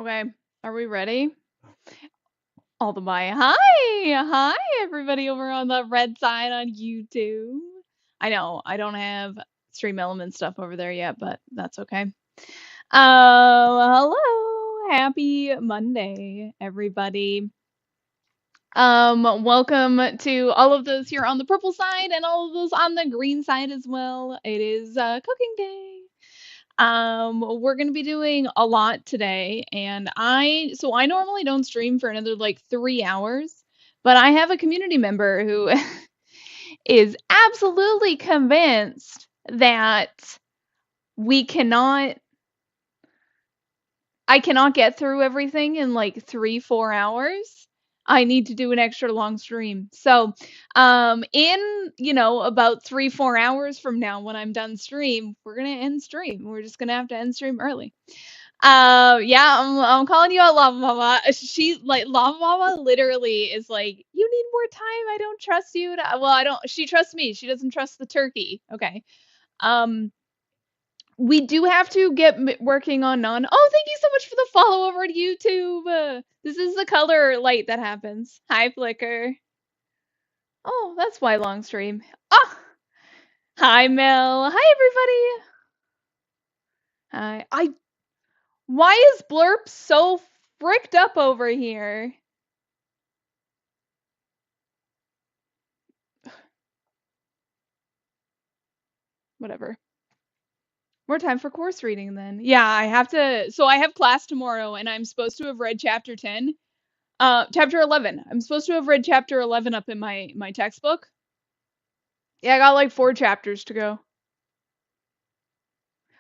Okay, are we ready? All the way. Hi, everybody over on the red side on YouTube. I know I don't have Stream Element stuff over there yet, but that's okay. Hello, happy Monday, everybody. Welcome to all of those here on the purple side and all of those on the green side as well. It is cooking day. We're gonna be doing a lot today, and I normally don't stream for another like 3 hours, but I have a community member who is absolutely convinced that we cannot I cannot get through everything in like 3, 4 hours. I need to do an extra long stream. So, in, about 3, 4 hours from now when I'm done stream, we're gonna end stream. We're just gonna have to end stream early. Yeah, I'm calling you out, Lava Mama. She like Lava Mama literally is like, you need more time. I don't trust you. Well, I don't. She trusts me. She doesn't trust the turkey. Okay. Um, we do have to get working on Naan. Oh, thank you so much for the follow over to YouTube. This is the color light that happens. Hi, Flicker. Oh, that's why long stream. Ah, hi, Mel. Hi, everybody. Hi. Why is Blurp so fricked up over here? Whatever. More time for course reading then. Yeah, I have to. So I have class tomorrow, and I'm supposed to have read chapter 10. Chapter 11. I'm supposed to have read chapter 11 up in my textbook. Yeah, I got like 4 chapters to go.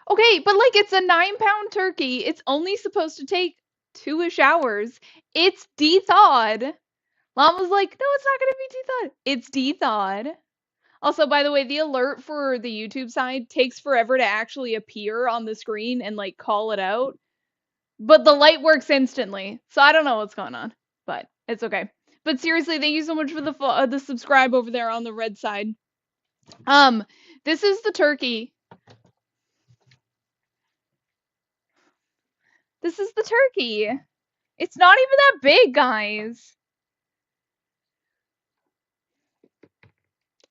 Okay, but like it's a 9-pound turkey. It's only supposed to take 2-ish hours. It's de-thawed. Mom was like, no, it's not gonna be de-thawed. It's de-thawed. Also, by the way, the alert for the YouTube side takes forever to actually appear on the screen and like call it out. But the light works instantly. So I don't know what's going on, but it's okay. But seriously, thank you so much for the subscribe over there on the red side. This is the turkey. This is the turkey. It's not even that big, guys.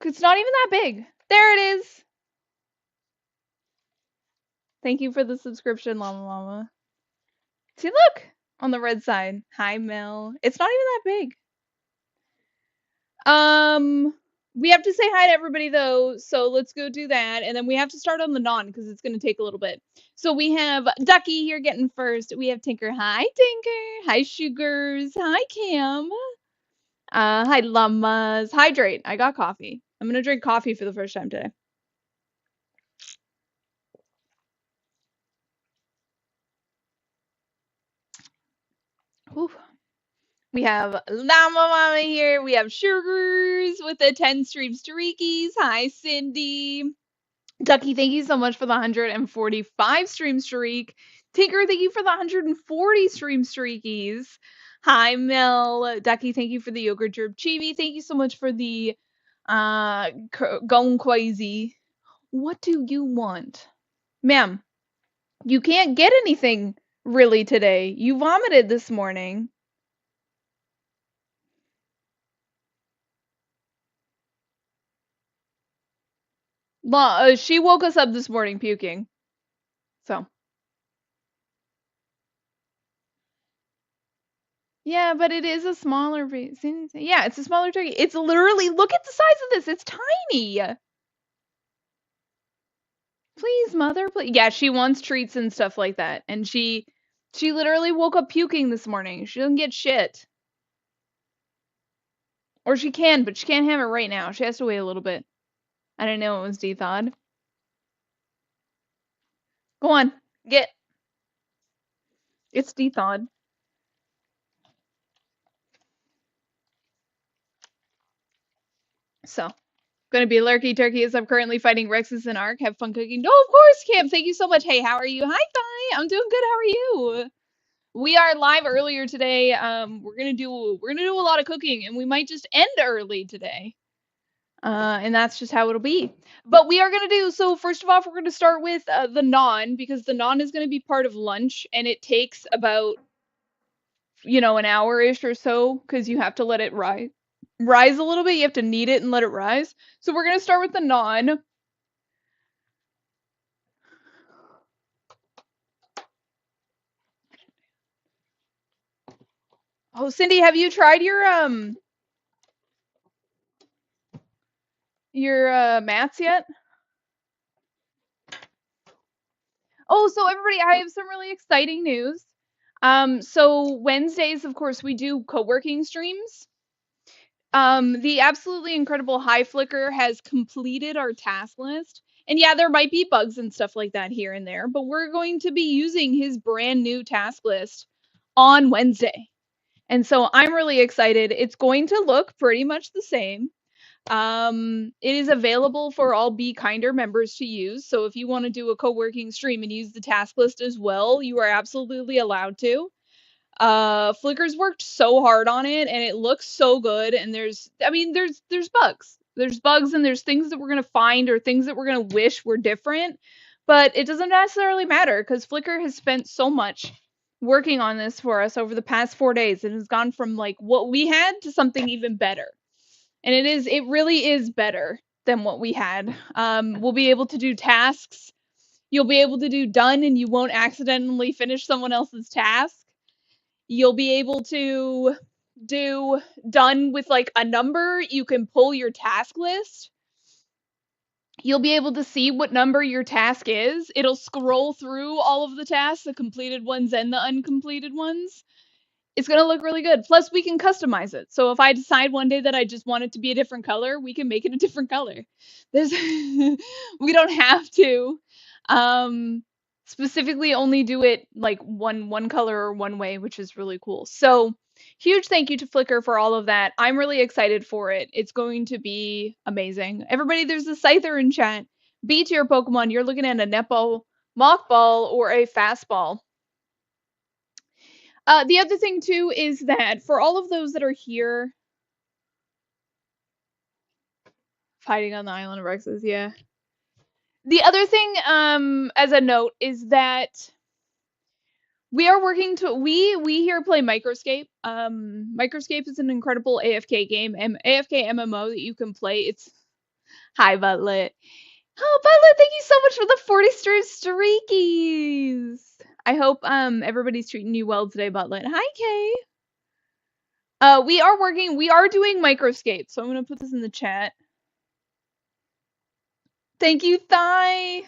It's not even that big. There it is. Thank you for the subscription, Llama Mama. See, look on the red side. Hi, Mel. It's not even that big. We have to say hi to everybody though, so let's go do that, and then we have to start on the Naan because it's going to take a little bit. So we have Ducky here getting first. We have Tinker. Hi, Tinker. Hi, Sugars. Hi, Cam. Hi, Llamas. Hydrate. I got coffee. I'm gonna drink coffee for the first time today. Whew. We have Llama Mama here. We have Sugars with the 10 stream streakies. Hi, Cindy. Ducky, thank you so much for the 145 stream streak. Tinker, thank you for the 140 stream streakies. Hi, Mel. Ducky, thank you for the yogurt drip. Chibi, thank you so much for the Gone Crazy. What do you want? Ma'am, you can't get anything really today. You vomited this morning. She woke us up this morning puking. So. Yeah, but it is a smaller yeah, it's a smaller turkey. It's literally, look at the size of this. It's tiny. Please, mother, please. Yeah, she wants treats and stuff like that. And she literally woke up puking this morning. She doesn't get shit. Or she can, but she can't have it right now. She has to wait a little bit. I didn't know it was de-thawed. Go on, get. It's de-thawed. So, gonna be lurky turkey as I'm currently fighting Rexus and Ark. Have fun cooking. No, of course, Cam. Thank you so much. Hey, how are you? Hi, Fi. I'm doing good. How are you? We are live earlier today. We're gonna do a lot of cooking, and we might just end early today. And that's just how it'll be. But we are gonna do so. First of all, we're gonna start with the naan because the naan is gonna be part of lunch, and it takes about an hour-ish or so, because you have to let it rise a little bit. You have to knead it and let it rise. So we're gonna start with the naan. Oh, Cindy, have you tried your mats yet? Oh, so everybody, I have some really exciting news. So Wednesdays, of course, we do co-working streams. The absolutely incredible High Flicker has completed our task list. And yeah, there might be bugs and stuff like that here and there, but we're going to be using his brand new task list on Wednesday. And so I'm really excited. It's going to look pretty much the same. It is available for all Be Kinder members to use. So if you want to do a co-working stream and use the task list as well, you are absolutely allowed to. Flicker's worked so hard on it and it looks so good. And there's bugs. There's bugs and there's things that we're gonna find or things that we're gonna wish were different. But it doesn't necessarily matter because Flickr has spent so much working on this for us over the past 4 days. It has gone from like what we had to something even better. And it really is better than what we had. We'll be able to do tasks. You'll be able to do done and you won't accidentally finish someone else's task. You'll be able to do done with like a number. You can pull your task list. You'll be able to see what number your task is. It'll scroll through all of the tasks, the completed ones and the uncompleted ones. It's going to look really good. Plus, we can customize it. So if I decide one day that I just want it to be a different color, we can make it a different color. There's we don't have to specifically only do it like one color or one way, which is really cool. So huge thank you to Flickr for all of that. I'm really excited for it. It's going to be amazing. Everybody, there's a Scyther in chat. B tier Pokemon, you're looking at a netball, mock ball, or a fastball. The other thing too is that for all of those that are here fighting on the island of Rexes, yeah. The other thing, as a note, is that we are working to we here play Microscape. Microscape is an incredible AFK game, AFK MMO that you can play. It's hi Butlet. Oh Butlet, thank you so much for the 40 streakies. I hope everybody's treating you well today, Butlet. Hi Kay. We are doing Microscape, so I'm gonna put this in the chat. Thank you, Thai.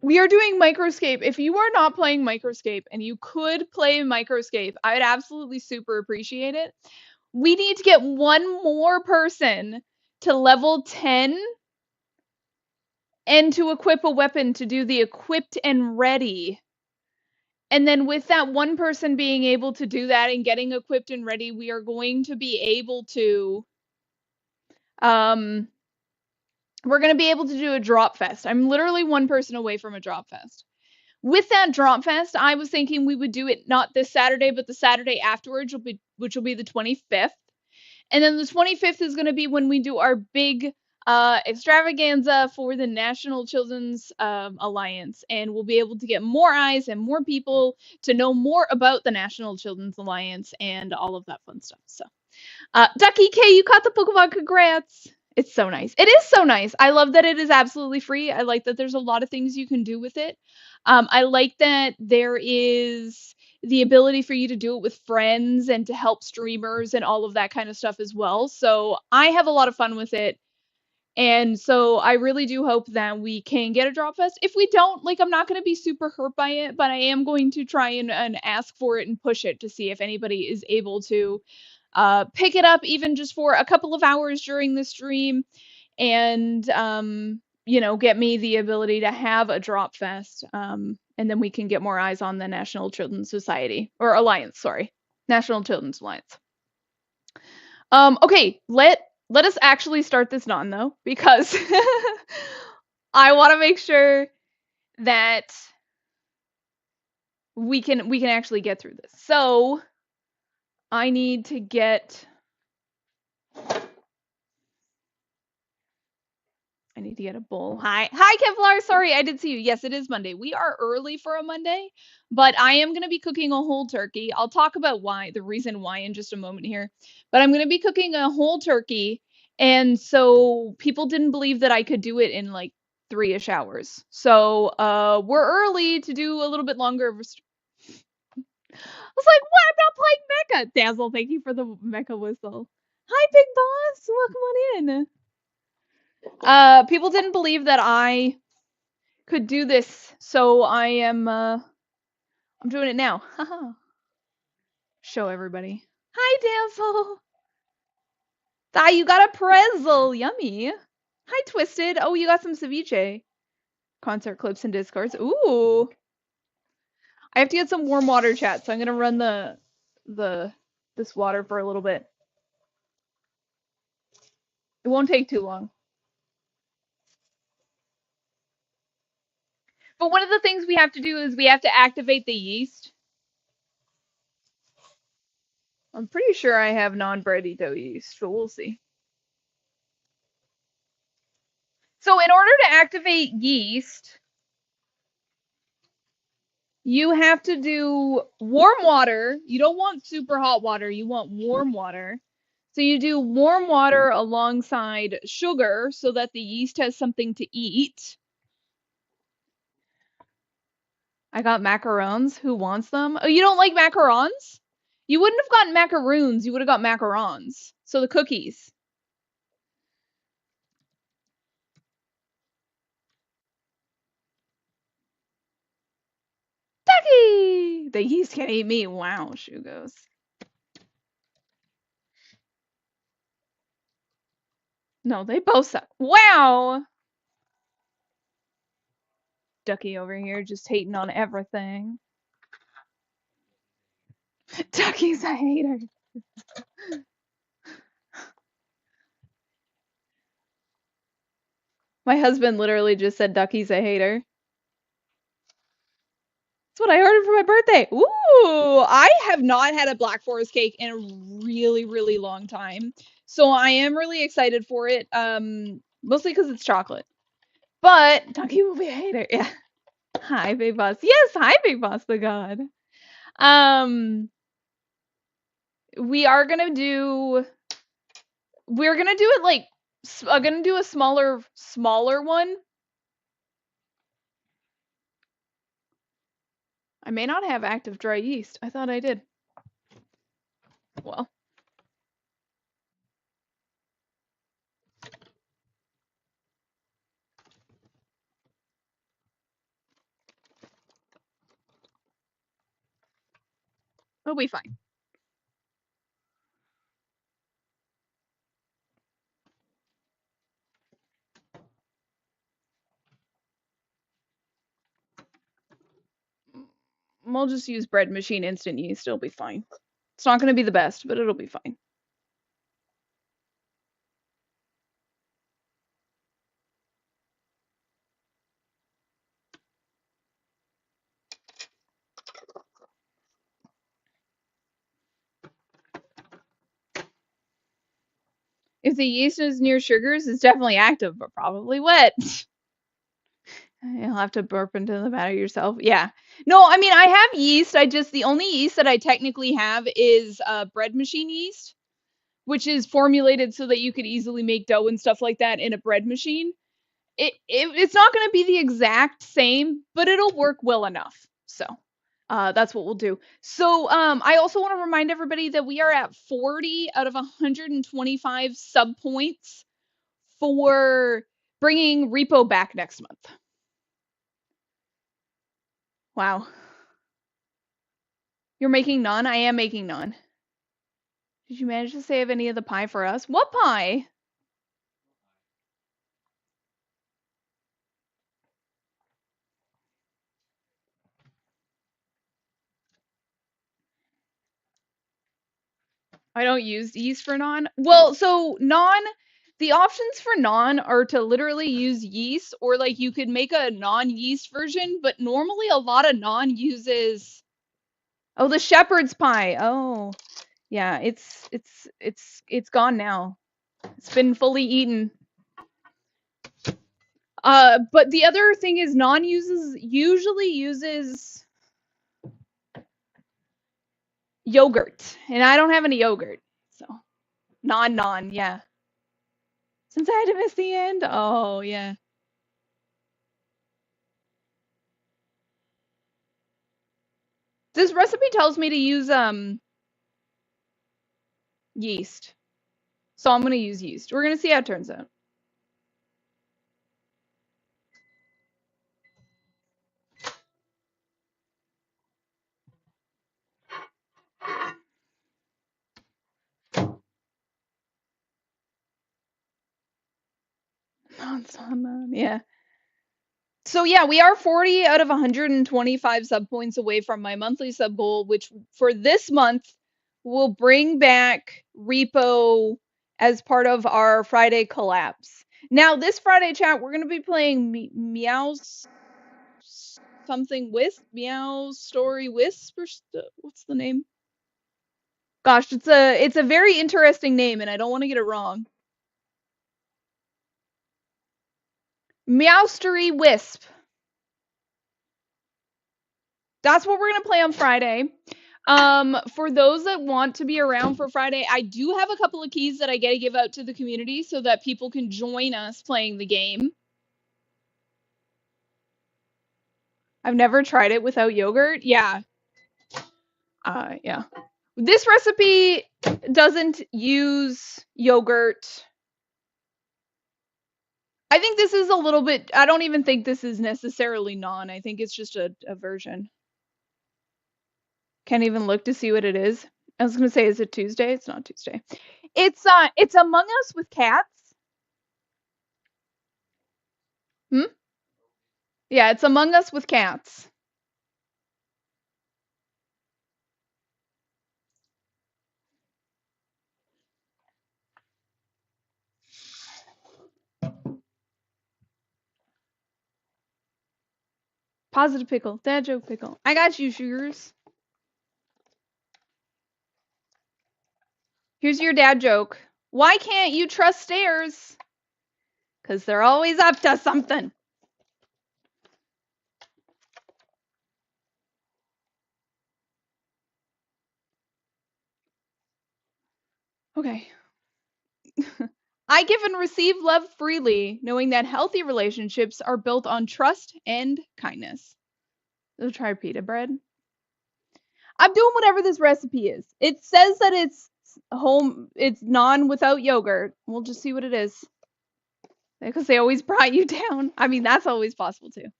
We are doing Microscape. If you are not playing Microscape and you could play Microscape, I would absolutely super appreciate it. We need to get one more person to level 10 and to equip a weapon to do the equipped and ready. And then with that one person being able to do that and getting equipped and ready, we are going to be able to we're going to be able to do a drop fest. I'm literally one person away from a drop fest. With that drop fest, I was thinking we would do it not this Saturday, but the Saturday afterwards, which will be the 25th. And then the 25th is going to be when we do our big extravaganza for the National Children's Alliance. And we'll be able to get more eyes and more people to know more about the National Children's Alliance and all of that fun stuff. So, Ducky K, you caught the Pokemon. Congrats. It's so nice. It is so nice. I love that it is absolutely free. I like that there's a lot of things you can do with it. I like that there is the ability for you to do it with friends and to help streamers and all of that kind of stuff as well. So I have a lot of fun with it. And so I really do hope that we can get a drop fest. If we don't, like, I'm not going to be super hurt by it, but I am going to try and ask for it and push it to see if anybody is able to pick it up even just for a couple of hours during the stream and get me the ability to have a drop fest, and then we can get more eyes on the National Children's Society or Alliance. Sorry, National Children's Alliance. Okay, let us actually start this Naan though, because I want to make sure that we can actually get through this. So I need to get need to get a bowl. Hi, Kevlar. Sorry, I did see you. Yes, it is Monday. We are early for a Monday, but I am going to be cooking a whole turkey. I'll talk about the reason why in just a moment here. But I'm going to be cooking a whole turkey, and so people didn't believe that I could do it in like 3-ish hours. So we're early to do a little bit longer. I was like, what? I'm not playing Mecha. Dazzle, thank you for the Mecha whistle. Hi, Big Boss. Welcome on in. People didn't believe that I could do this, so I'm doing it now. Show everybody. Hi, Dazzle. Ah, you got a pretzel. Yummy. Hi, Twisted. Oh, you got some ceviche. Concert clips and discourse. Ooh. I have to get some warm water, chat, so I'm gonna run this water for a little bit. It won't take too long. But one of the things we have to do is we have to activate the yeast. I'm pretty sure I have non-breadito yeast, but we'll see. So in order to activate yeast, you have to do warm water. You don't want super hot water. You want warm water. So you do warm water alongside sugar so that the yeast has something to eat. I got macarons. Who wants them? Oh, you don't like macarons? You wouldn't have gotten macaroons. You would have got macarons. So the cookies. Ducky! The yeast can eat me. Wow, shoe goes. No, they both suck. Wow! Ducky over here just hating on everything. Ducky's a hater. My husband literally just said Ducky's a hater. That's what I ordered for my birthday. Ooh, I have not had a Black Forest cake in a really, really long time. So I am really excited for it. Mostly because it's chocolate. But Ducky will be a hater. Yeah. Hi, Big Boss. Yes, hi, Big Boss the God. We're gonna do it like I'm gonna do a smaller one. I may not have active dry yeast. I thought I did. Well. It'll be fine. We'll just use bread machine instant yeast. It'll be fine. It's not going to be the best, but it'll be fine. If the yeast is near sugars, it's definitely active, but probably wet. You'll have to burp into the batter yourself. Yeah. No, I mean, I have yeast. The only yeast that I technically have is bread machine yeast, which is formulated so that you could easily make dough and stuff like that in a bread machine. It's not going to be the exact same, but it'll work well enough. So that's what we'll do. So I also want to remind everybody that we are at 40 out of 125 sub points for bringing repo back next month. Wow. You're making naan? I am making naan. Did you manage to save any of the pie for us? What pie? I don't use yeast for naan. Well, so naan, the options for naan are to literally use yeast, or like you could make a non-yeast version, but normally a lot of naan uses. Oh, the shepherd's pie. Oh, yeah, it's gone now. It's been fully eaten. But the other thing is Naan usually uses yogurt, and I don't have any yogurt. So Naan, yeah. Since I had to miss the end, oh yeah. This recipe tells me to use yeast. So I'm gonna use yeast. We're gonna see how it turns out. Yeah. So yeah, we are 40 out of 125 sub points away from my monthly sub goal, which for this month will bring back Repo as part of our Friday collapse. Now, this Friday chat, we're going to be playing Meow's something Wisp, Meow Story Wisp, or what's the name? Gosh, it's a very interesting name, and I don't want to get it wrong. Meowstery Wisp. That's what we're gonna play on Friday. For those that want to be around for Friday, I do have a couple of keys that I gotta give out to the community so that people can join us playing the game. I've never tried it without yogurt. Yeah. Yeah. This recipe doesn't use yogurt. I think this is a little bit, I don't even think this is necessarily Naan. I think it's just a version. Can't even look to see what it is. I was gonna say, is it Tuesday? It's not Tuesday. It's Among Us with cats. Hmm? Yeah, it's Among Us with cats. Positive pickle. Dad joke pickle. I got you, sugars. Here's your dad joke. Why can't you trust stairs? Because they're always up to something. Okay. I give and receive love freely, knowing that healthy relationships are built on trust and kindness. Let's try pita bread. I'm doing whatever this recipe is. It says that it's Naan without yogurt. We'll just see what it is. Because they always brought you down. I mean, that's always possible too.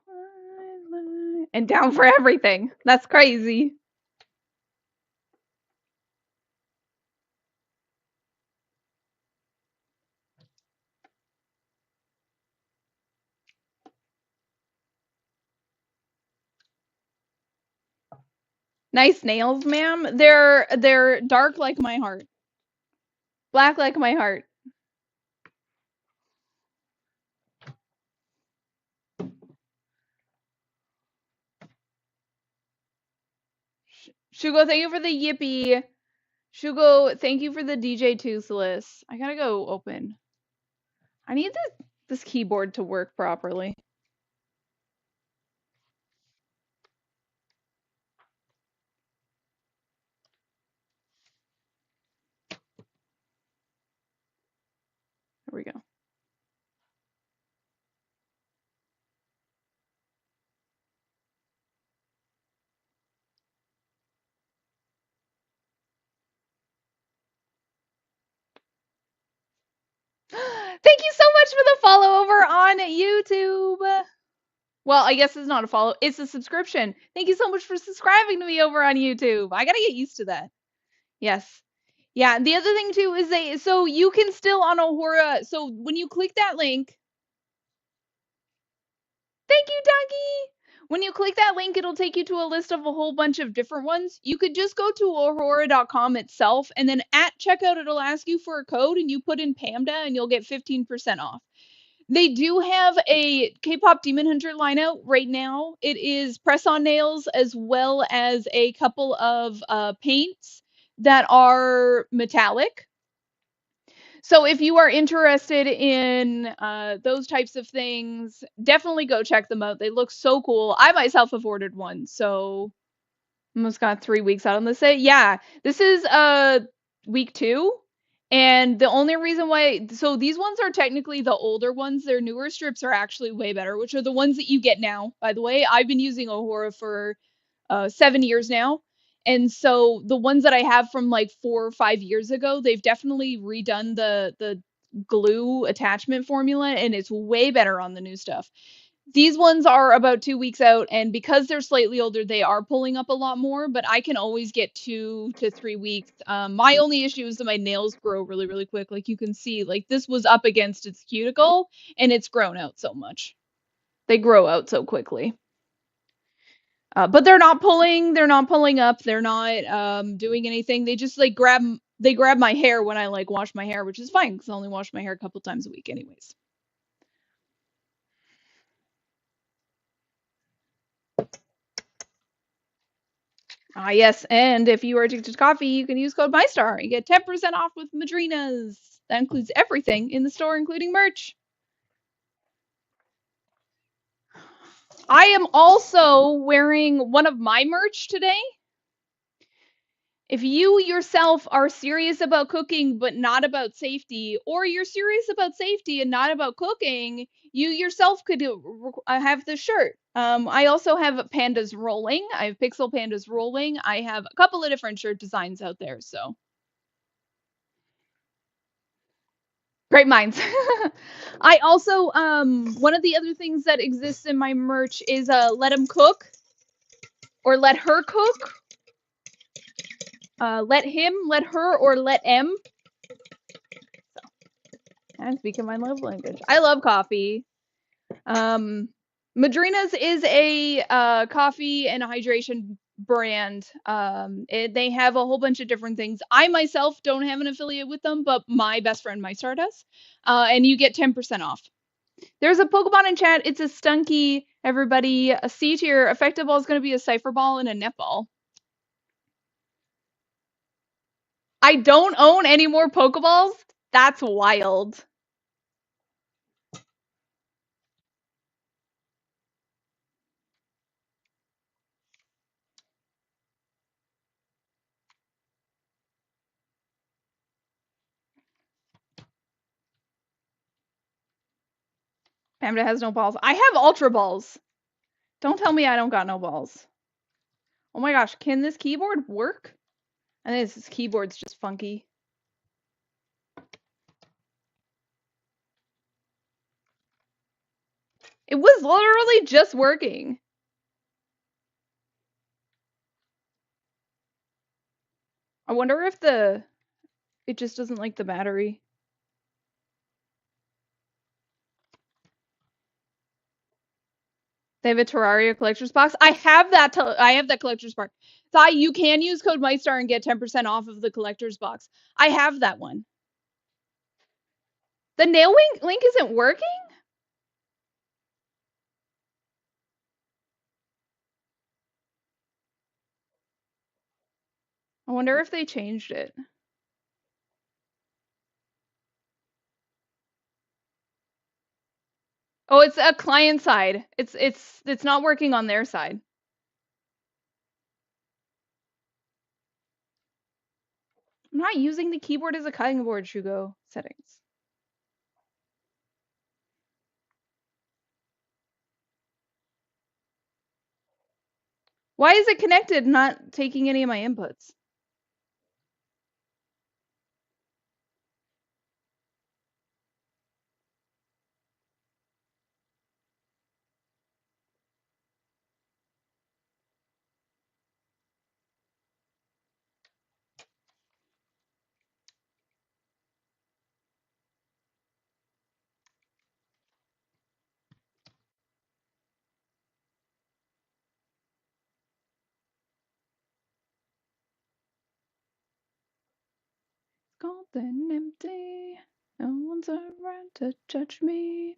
Twilight. And down for everything. That's crazy. Nice nails, ma'am. They're dark like my heart. Black like my heart. Shugo, thank you for the yippee. Shugo, thank you for the DJ Toothless. I gotta go open. I need this keyboard to work properly. There we go. Thank you so much for the follow over on YouTube. Well, I guess it's not a follow, it's a subscription. Thank you so much for subscribing to me over on YouTube. I gotta get used to that. Yes. Yeah, the other thing too is so you can still on Ohora, so when you click that link, thank you, Doggy. When you click that link, it'll take you to a list of a whole bunch of different ones. You could just go to Aurora.com itself, and then at checkout, it'll ask you for a code, and you put in Pamda, and you'll get 15% off. They do have a K-pop Demon Hunter line out right now. It is press-on nails as well as a couple of paints that are metallic. So if you are interested in those types of things, definitely go check them out. They look so cool. I myself have ordered one, so almost got 3 weeks out on the set. Yeah, this is week 2. And the only reason why, so these ones are technically the older ones. Their newer strips are actually way better, which are the ones that you get now. By the way, I've been using Ohura for 7 years now. And so the ones that I have from like 4 or 5 years ago, they've definitely redone the glue attachment formula, and it's way better on the new stuff. These ones are about 2 weeks out, and because they're slightly older, they are pulling up a lot more, but I can always get 2 to 3 weeks. My only issue is that my nails grow really, really quick. Like you can see, like this was up against its cuticle, and it's grown out so much. They grow out so quickly. But they're not pulling up, they're not doing anything. They just like grab my hair when I like wash my hair, which is fine because I only wash my hair a couple times a week anyways. Ah, yes, and if you are addicted to coffee, you can use code MyStar. You get 10% off with Madrinas. That includes everything in the store, including merch. I am also wearing one of my merch today. If you yourself are serious about cooking but not about safety, or you're serious about safety and not about cooking, you yourself could have this shirt. I also have pandas rolling. I have pixel pandas rolling. I have a couple of different shirt designs out there, so great minds. I also one of the other things that exists in my merch is let him cook or let her cook. Let him, let her, or let M. And speaking my love language. I love coffee. Madrina's is a coffee and hydration brand. They have a whole bunch of different things. I myself don't have an affiliate with them, but my best friend MyStar does. And you get 10% off. There's a Pokemon in chat. It's a Stunky, everybody. A C tier. Effective ball is going to be a Cypher ball and a netball. I don't own any more Pokeballs. That's wild. Pamda has no balls. I have Ultra Balls. Don't tell me I don't got no balls. Oh my gosh, can this keyboard work? I think this keyboard's just funky. It was literally just working. I wonder if it just doesn't like the battery. They have a Terraria collector's box. I have that. I have that collector's box. Thought you can use code MyStar and get 10% off of the collector's box. I have that one. The nail link isn't working? I wonder if they changed it. Oh, it's a client side. It's not working on their side. I'm not using the keyboard as a cutting board, Shugo. Settings. Why is it connected, not taking any of my inputs? Golden empty. No one's around to judge me.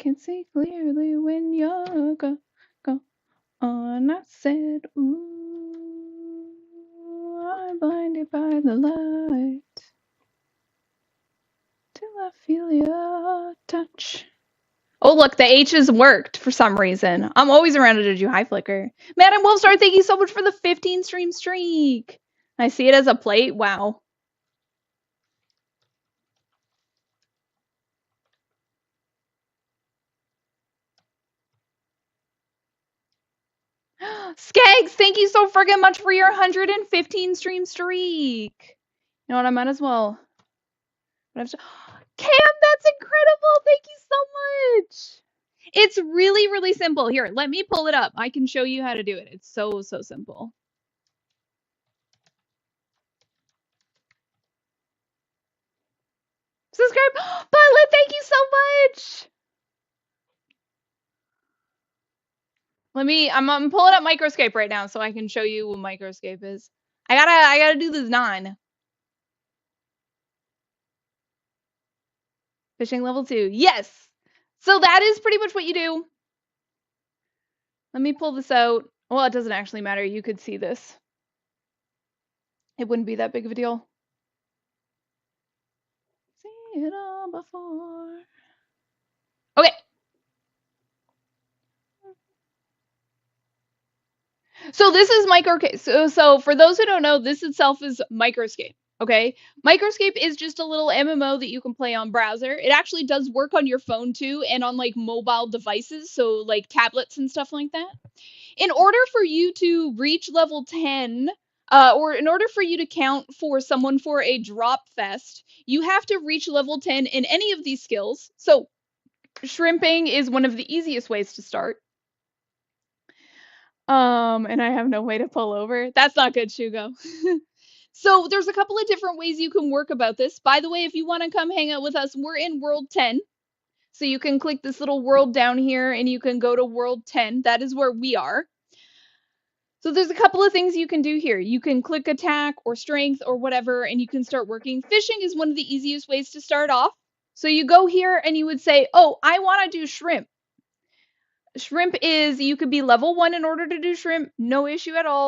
Can see clearly when you're go on. I said, ooh, I'm blinded by the light till I feel your touch. Oh, look, the H's worked for some reason. I'm always around to judge you. Hi, Flicker. Madam Wolfstar, thank you so much for the 15 stream streak. I see it as a plate. Wow. Skags, thank you so friggin' much for your 115 stream streak. You know what? I might as well. Cam, that's incredible. Thank you so much. It's really, really simple. Here, let me pull it up. I can show you how to do it. It's so, so simple. Subscribe. Violet, thank you so much. I'm pulling up Microscape right now so I can show you what Microscape is. I gotta do this Naan. Fishing level 2. Yes. So that is pretty much what you do. Let me pull this out. Well, it doesn't actually matter. You could see this. It wouldn't be that big of a deal. See it all before. Okay. So this is Microscape. So for those who don't know, this itself is Microscape. Okay, Microscape is just a little MMO that you can play on browser. It actually does work on your phone too, and on like mobile devices, so like tablets and stuff like that. In order for you to reach level 10, or in order for you to count for someone for a drop fest, you have to reach level 10 in any of these skills. So shrimping is one of the easiest ways to start. And I have no way to pull over. That's not good, Shugo. So there's a couple of different ways you can work about this. By the way, if you want to come hang out with us, we're in World 10. So you can click this little world down here and you can go to World 10. That is where we are. So there's a couple of things you can do here. You can click attack or strength or whatever, and you can start working. Fishing is one of the easiest ways to start off. So you go here and you would say, oh, I want to do shrimp. Shrimp is, you could be level 1 in order to do shrimp. No issue at all.